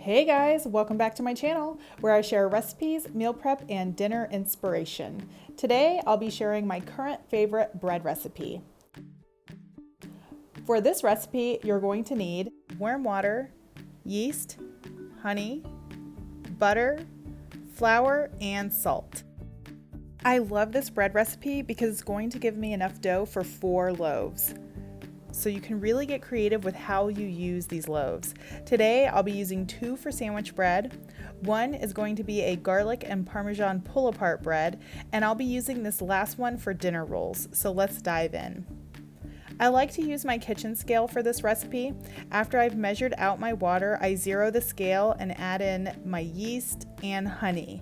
Hey guys, welcome back to my channel where I share recipes, meal prep, and dinner inspiration. Today I'll be sharing my current favorite bread recipe. For this recipe, you're going to need warm water, yeast, honey, butter, flour, and salt. I love this bread recipe because it's going to give me enough dough for 4 loaves. So you can really get creative with how you use these loaves. Today I'll be using 2 for sandwich bread. One is going to be a garlic and Parmesan pull-apart bread, and I'll be using this last one for dinner rolls. So let's dive in. I like to use my kitchen scale for this recipe. After I've measured out my water, I zero the scale and add in my yeast and honey.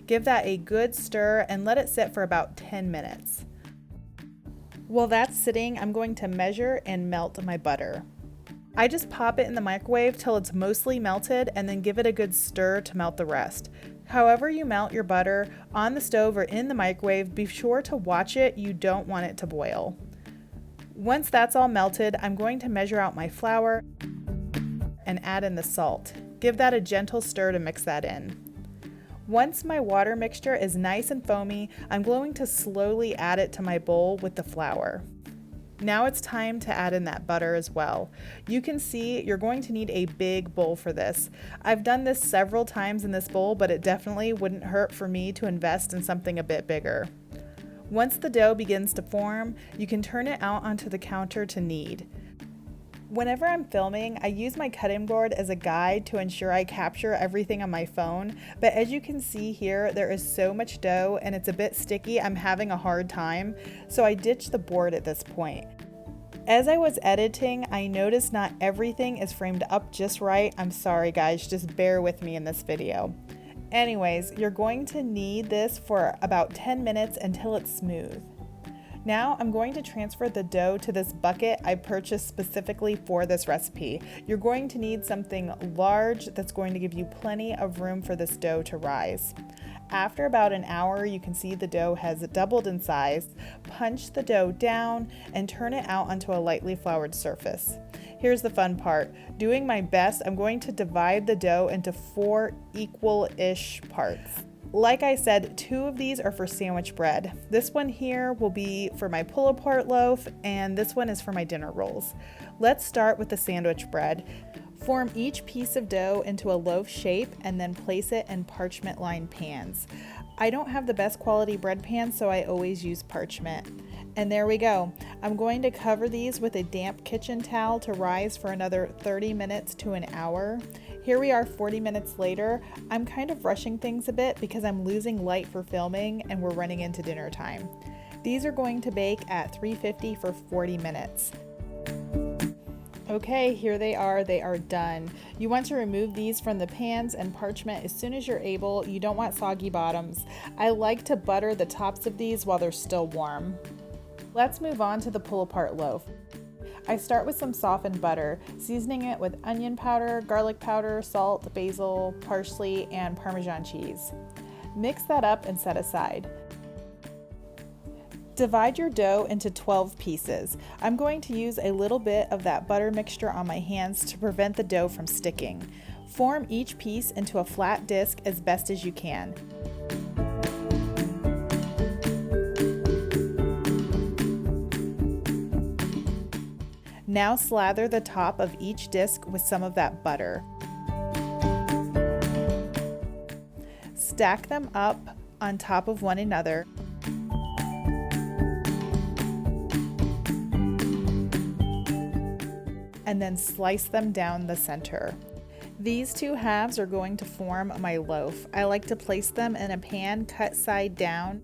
Give that a good stir and let it sit for about 10 minutes. While that's sitting, I'm going to measure and melt my butter. I just pop it in the microwave till it's mostly melted and then give it a good stir to melt the rest. However you melt your butter, on the stove or in the microwave, be sure to watch it. You don't want it to boil. Once that's all melted, I'm going to measure out my flour and add in the salt. Give that a gentle stir to mix that in. Once my water mixture is nice and foamy, I'm going to slowly add it to my bowl with the flour. Now it's time to add in that butter as well. You can see you're going to need a big bowl for this. I've done this several times in this bowl, but it definitely wouldn't hurt for me to invest in something a bit bigger. Once the dough begins to form, you can turn it out onto the counter to knead. Whenever I'm filming, I use my cutting board as a guide to ensure I capture everything on my phone, but as you can see here, there is so much dough and it's a bit sticky. I'm having a hard time, so I ditched the board at this point. As I was editing, I noticed not everything is framed up just right. I'm sorry guys, just bear with me in this video. Anyways, you're going to knead this for about 10 minutes until it's smooth. Now I'm going to transfer the dough to this bucket I purchased specifically for this recipe. You're going to need something large that's going to give you plenty of room for this dough to rise. After about an hour, you can see the dough has doubled in size. Punch the dough down and turn it out onto a lightly floured surface. Here's the fun part. Doing my best, I'm going to divide the dough into 4 equal-ish parts. Like I said, 2 of these are for sandwich bread. This one here will be for my pull-apart loaf, and this one is for my dinner rolls. Let's start with the sandwich bread. Form each piece of dough into a loaf shape and then place it in parchment-lined pans. I don't have the best quality bread pans, so I always use parchment. And there we go. I'm going to cover these with a damp kitchen towel to rise for another 30 minutes to an hour. Here we are 40 minutes later. I'm kind of rushing things a bit because I'm losing light for filming and we're running into dinner time. These are going to bake at 350 for 40 minutes. Okay, here they are done. You want to remove these from the pans and parchment as soon as you're able. You don't want soggy bottoms. I like to butter the tops of these while they're still warm. Let's move on to the pull-apart loaf. I start with some softened butter, seasoning it with onion powder, garlic powder, salt, basil, parsley, and Parmesan cheese. Mix that up and set aside. Divide your dough into 12 pieces. I'm going to use a little bit of that butter mixture on my hands to prevent the dough from sticking. Form each piece into a flat disc as best as you can. Now slather the top of each disc with some of that butter. Stack them up on top of one another. And then slice them down the center. These 2 halves are going to form my loaf. I like to place them in a pan cut side down.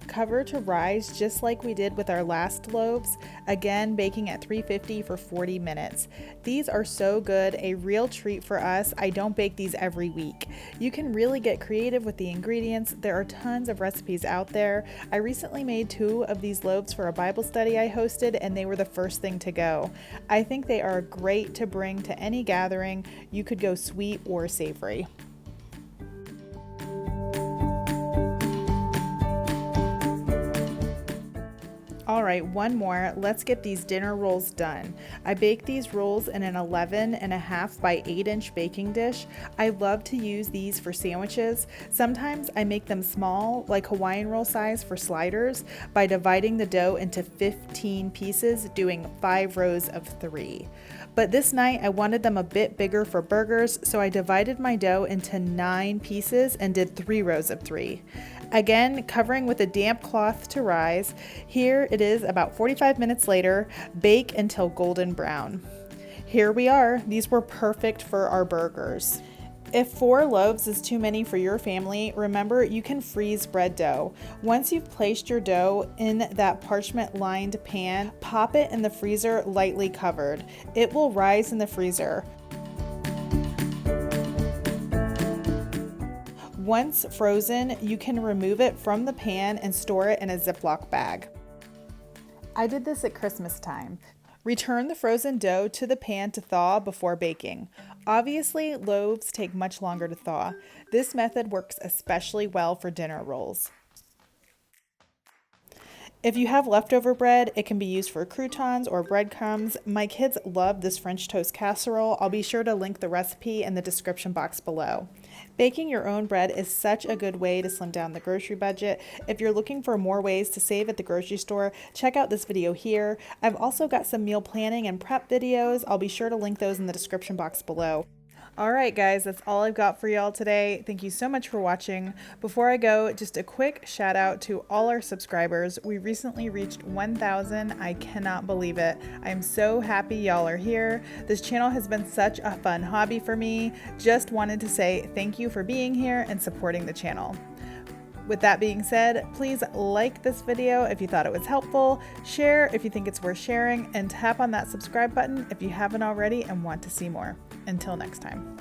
Cover to rise just like we did with our last loaves, again baking at 350 for 40 minutes. These are so good, a real treat for us. I don't bake these every week. You can really get creative with the ingredients. There are tons of recipes out there. I recently made 2 of these loaves for a Bible study I hosted, and they were the first thing to go. I think they are great to bring to any gathering. You could go sweet or savory. All right, one more. Let's get these dinner rolls done. I bake these rolls in an 11.5 by 8-inch baking dish. I love to use these for sandwiches. Sometimes I make them small, like Hawaiian roll size for sliders, by dividing the dough into 15 pieces, doing 5 rows of 3. But this night I wanted them a bit bigger for burgers, so I divided my dough into 9 pieces and did 3 rows of 3. Again, covering with a damp cloth to rise. Here it is about 45 minutes later. Bake until golden brown. Here we are. These were perfect for our burgers. If 4 loaves is too many for your family, remember you can freeze bread dough. Once you've placed your dough in that parchment-lined pan, pop it in the freezer lightly covered. It will rise in the freezer. Once frozen, you can remove it from the pan and store it in a Ziploc bag. I did this at Christmas time. Return the frozen dough to the pan to thaw before baking. Obviously, loaves take much longer to thaw. This method works especially well for dinner rolls. If you have leftover bread, it can be used for croutons or breadcrumbs. My kids love this French toast casserole. I'll be sure to link the recipe in the description box below. Baking your own bread is such a good way to slim down the grocery budget. If you're looking for more ways to save at the grocery store, check out this video here. I've also got some meal planning and prep videos. I'll be sure to link those in the description box below. Alright guys, that's all I've got for y'all today. Thank you so much for watching. Before I go, just a quick shout out to all our subscribers. We recently reached 1,000. I cannot believe it. I'm so happy y'all are here. This channel has been such a fun hobby for me. Just wanted to say thank you for being here and supporting the channel. With that being said, please like this video if you thought it was helpful, share if you think it's worth sharing, and tap on that subscribe button if you haven't already and want to see more. Until next time.